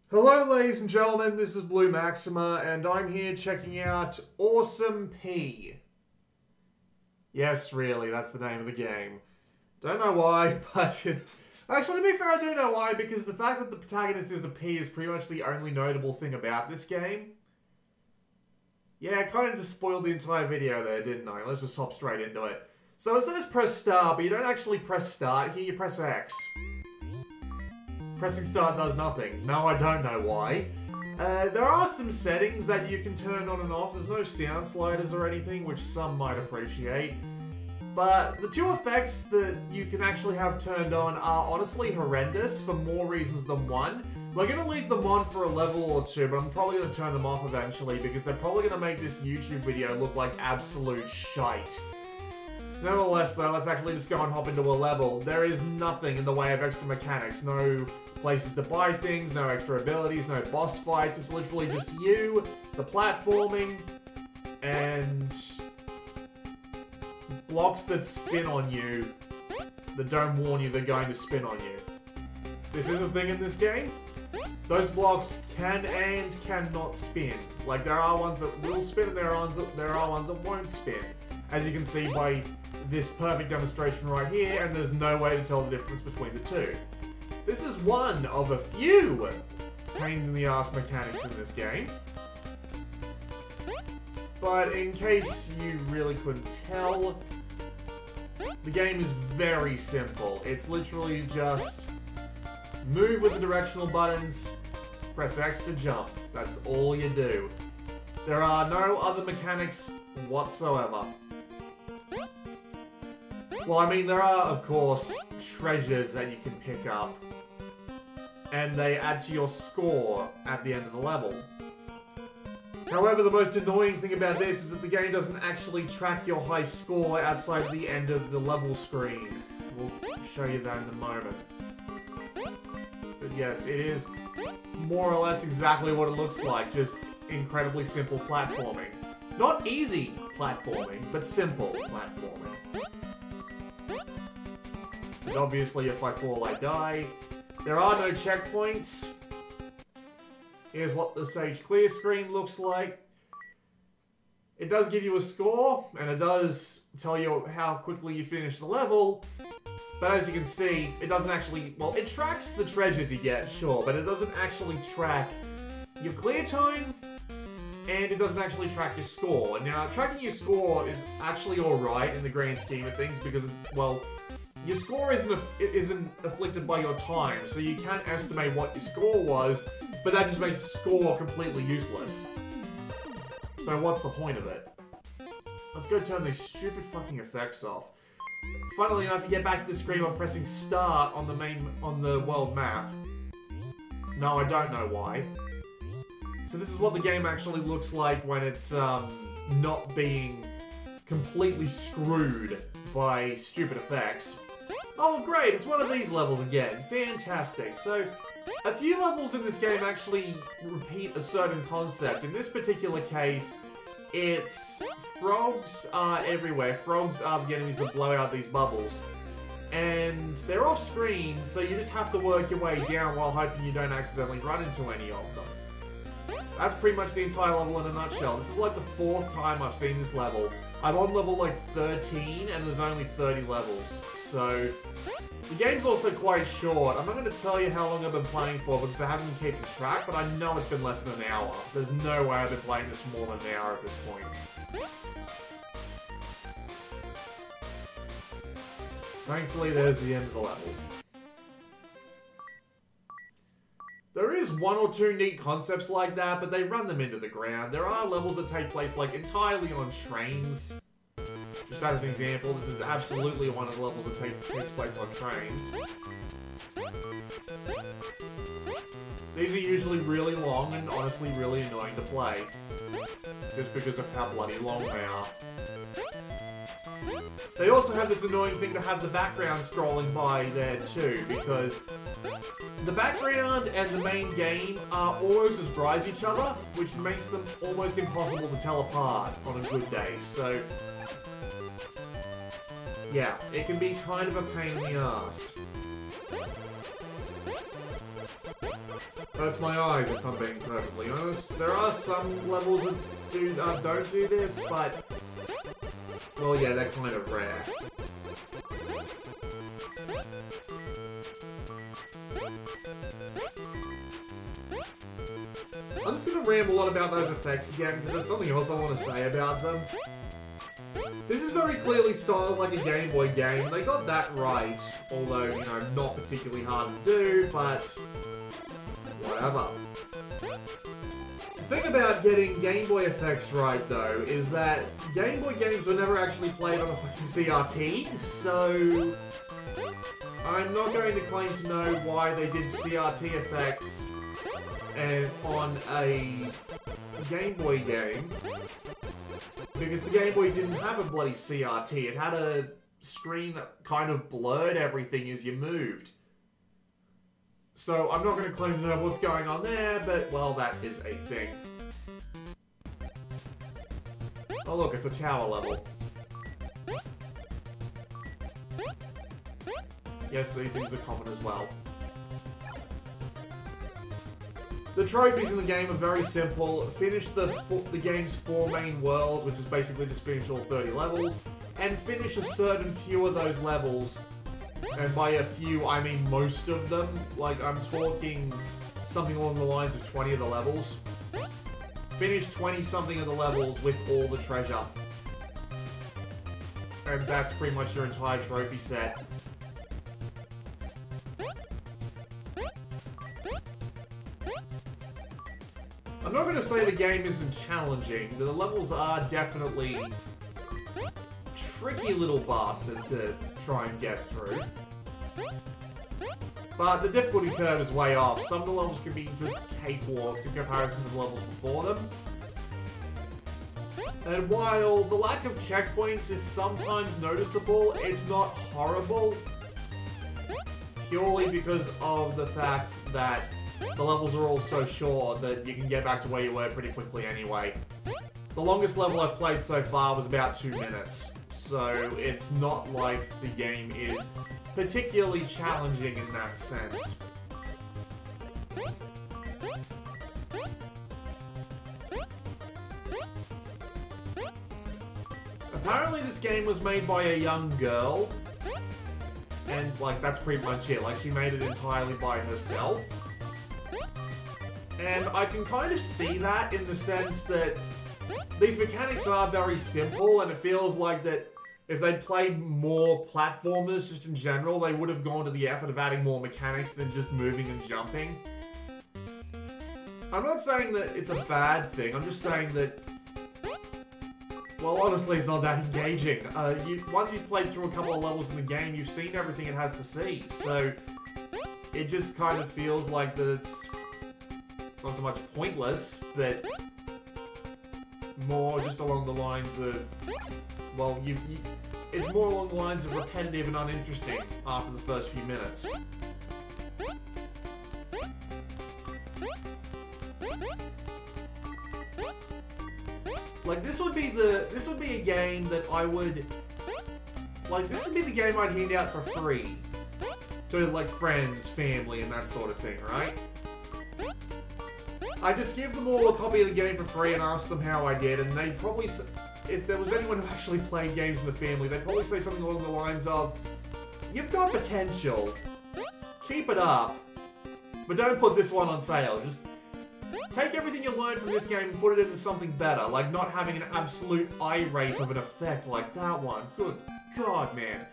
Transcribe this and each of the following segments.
Hello ladies and gentlemen, this is Blue Maxima, and I'm here checking out Awesome P. Yes, really, that's the name of the game. Don't know why, but... Actually, to be fair, I do know why, because the fact that the protagonist is a P is pretty much the only notable thing about this game. Yeah, I kind of just spoiled the entire video there, didn't I? Let's just hop straight into it. So it says press start, but you don't actually press start, here you press X. Pressing start does nothing. No, I don't know why. There are some settings that you can turn on and off. There's no sound sliders or anything, which some might appreciate. But the two effects that you can actually have turned on are honestly horrendous for more reasons than one. We're going to leave them on for a level or two, but I'm probably going to turn them off eventually because they're probably going to make this YouTube video look like absolute shite. Nevertheless, though, let's actually just go and hop into a level. There is nothing in the way of extra mechanics. No places to buy things, no extra abilities, no boss fights. It's literally just you, the platforming, and blocks that spin on you that don't warn you they're going to spin on you. This is a thing in this game. Those blocks can and cannot spin. Like, there are ones that will spin and there are ones that won't spin. As you can see by this perfect demonstration right here, and there's no way to tell the difference between the two. This is one of a few pain in the ass mechanics in this game. But in case you really couldn't tell, the game is very simple. It's literally just move with the directional buttons, press X to jump. That's all you do. There are no other mechanics whatsoever. Well, I mean, there are, of course, treasures that you can pick up, and they add to your score at the end of the level. However, the most annoying thing about this is that the game doesn't actually track your high score outside the end of the level screen. We'll show you that in a moment. But yes, it is more or less exactly what it looks like, just incredibly simple platforming. Not easy platforming, but simple platforming. And obviously, if I fall, I die. There are no checkpoints. Here's what the stage clear screen looks like. It does give you a score, and it does tell you how quickly you finish the level. But as you can see, it doesn't actually... Well, it tracks the treasures you get, sure, but it doesn't actually track your clear time, and it doesn't actually track your score. Now, tracking your score is actually alright in the grand scheme of things because, well, your score isn't afflicted by your time, so you can't estimate what your score was, but that just makes score completely useless. So what's the point of it? Let's go turn these stupid fucking effects off. Funnily enough, you get back to the screen by pressing start on the world map. No, I don't know why. So this is what the game actually looks like when it's not being completely screwed by stupid effects. Oh, great, it's one of these levels again. Fantastic. So, a few levels in this game actually repeat a certain concept. In this particular case, it's frogs are everywhere. Frogs are the enemies that blow out these bubbles. And they're off screen, so you just have to work your way down while hoping you don't accidentally run into any of them. That's pretty much the entire level in a nutshell. This is like the 4th time I've seen this level. I'm on level like 13 and there's only 30 levels. So, the game's also quite short. I'm not going to tell you how long I've been playing for because I haven't been keeping track, but I know it's been less than an hour. There's no way I've been playing this for more than an hour at this point. Thankfully, there's the end of the level. There is one or two neat concepts like that, but they run them into the ground. There are levels that take place, like, entirely on trains. Just as an example, this is absolutely one of the levels that takes place on trains. These are usually really long and honestly really annoying to play. Just because of how bloody long they are. They also have this annoying thing to have the background scrolling by there too, because the background and the main game are almost as bright as each other, which makes them almost impossible to tell apart on a good day. So, yeah, it can be kind of a pain in the ass. That's my eyes, if I'm being perfectly honest. There are some levels that don't do this, but... Well, yeah, they're kind of rare. I'm just gonna ramble on about those effects again, because there's something else I want to say about them. This is very clearly styled like a Game Boy game. They got that right, although, you know, not particularly hard to do, but... whatever. The thing about getting Game Boy effects right, though, is that Game Boy games were never actually played on a fucking CRT, so... I'm not going to claim to know why they did CRT effects and on a Game Boy game, because the Game Boy didn't have a bloody CRT. It had a screen that kind of blurred everything as you moved. So I'm not going to claim to know what's going on there, but, well, that is a thing. Oh look, it's a tower level. Yes, these things are common as well. The trophies in the game are very simple. Finish the game's 4 main worlds, which is basically just finish all 30 levels, and finish a certain few of those levels. And by a few, I mean most of them. Like, I'm talking something along the lines of 20 of the levels. Finish 20-something of the levels with all the treasure. And that's pretty much your entire trophy set. I'm not going to say the game isn't challenging. The levels are definitely tricky little bastards to try and get through. But the difficulty curve is way off. Some of the levels can be just cakewalks in comparison to the levels before them. And while the lack of checkpoints is sometimes noticeable, it's not horrible. Purely because of the fact that the levels are all so short that you can get back to where you were pretty quickly anyway. The longest level I've played so far was about 2 minutes. So it's not like the game is particularly challenging in that sense. Apparently this game was made by a young girl. And, like, that's pretty much it. Like, she made it entirely by herself. And I can kind of see that in the sense that these mechanics are very simple, and it feels like that if they'd played more platformers just in general, they would have gone to the effort of adding more mechanics than just moving and jumping. I'm not saying that it's a bad thing, I'm just saying that, well, honestly, it's not that engaging. Once you've played through a couple of levels in the game, you've seen everything it has to see, so it just kind of feels like that it's not so much pointless, but more just along the lines of, well, it's more along the lines of repetitive and uninteresting after the first few minutes. Like, this would be a game that I would, like, this would be the game I'd hand out for free to, like, friends, family, and that sort of thing, right? I just give them all a copy of the game for free and ask them how I did, and they'd probably, if there was anyone who actually played games in the family, they'd probably say something along the lines of, "You've got potential, keep it up, but don't put this one on sale. Just take everything you learned from this game and put it into something better, like not having an absolute eye rape of an effect like that one. Good God, man."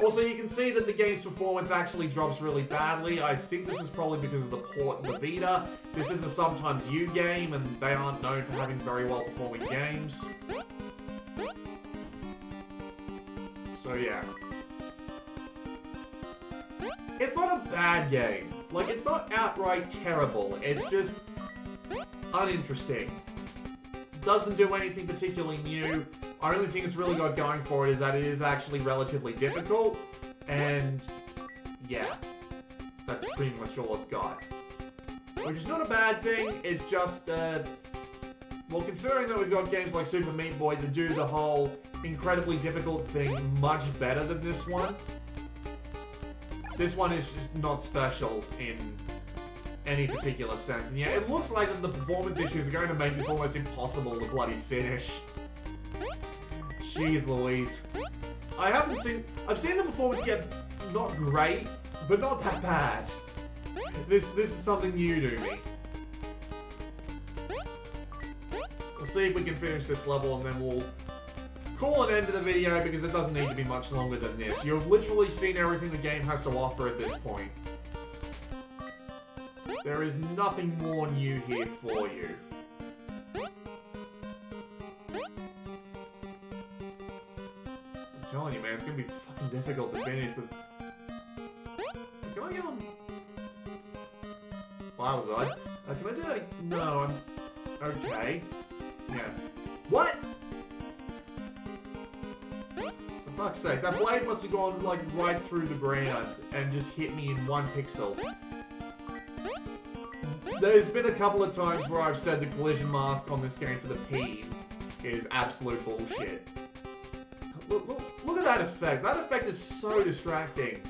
Also, you can see that the game's performance actually drops really badly. I think this is probably because of the port and the Vita. This is a sometimes you game, and they aren't known for having very well performing games. So yeah. It's not a bad game. Like, it's not outright terrible. It's just uninteresting. Doesn't do anything particularly new. I only think it's really got going for it is that it is actually relatively difficult, and yeah, that's pretty much all it's got. Which is not a bad thing, it's just, well, considering that we've got games like Super Meat Boy that do the whole incredibly difficult thing much better than this one is just not special in any particular sense. And yeah, it looks like that the performance issues are going to make this almost impossible to bloody finish. Jeez Louise. I've seen the performance get not great, but not that bad. This is something new to me. We'll see if we can finish this level and then we'll call an end to the video because it doesn't need to be much longer than this. You've literally seen everything the game has to offer at this point. There is nothing more new here for you. I'm telling you, man, it's gonna be fucking difficult to finish with... Can I get on... Why was I? Can I do that? No, I'm... Okay. Yeah. What? For fuck's sake, that blade must have gone, like, right through the ground and just hit me in 1 pixel. There's been a couple of times where I've said the collision mask on this game for the P is absolute bullshit. Look at that effect. That effect is so distracting.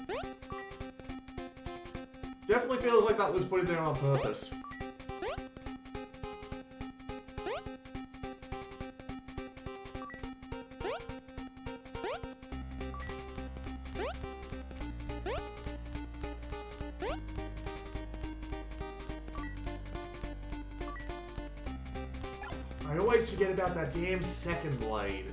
Definitely feels like that was put in there on purpose. I always forget about that damn second blade.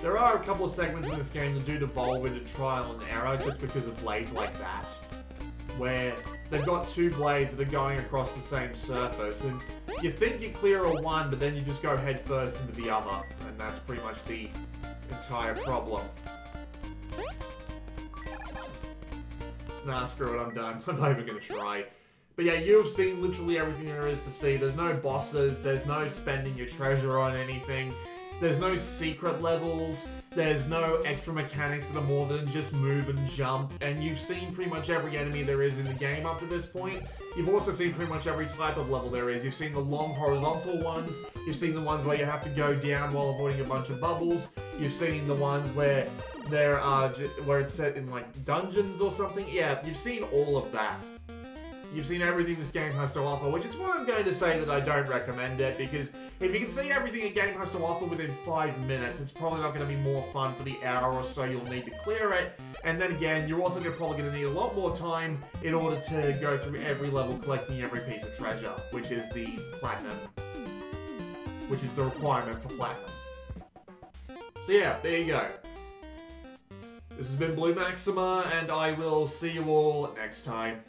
There are a couple of segments in this game that do devolve into trial and error just because of blades like that. Where they've got 2 blades that are going across the same surface, and you think you clear a one, but then you just go head first into the other. And that's pretty much the entire problem. Nah, screw it, I'm done. I'm not even gonna try. But yeah, you've seen literally everything there is to see. There's no bosses, there's no spending your treasure on anything, there's no secret levels, there's no extra mechanics that are more than just move and jump, and you've seen pretty much every enemy there is in the game up to this point. You've also seen pretty much every type of level there is. You've seen the long horizontal ones, you've seen the ones where you have to go down while avoiding a bunch of bubbles, you've seen the ones where where it's set in like dungeons or something. Yeah, you've seen all of that. You've seen everything this game has to offer, which is why I'm going to say that I don't recommend it, because if you can see everything a game has to offer within 5 minutes, it's probably not going to be more fun for the hour or so you'll need to clear it. And then again, you're also probably going to need a lot more time in order to go through every level collecting every piece of treasure, which is the platinum. Which is the requirement for platinum. So yeah, there you go. This has been Blue Maxima, and I will see you all next time.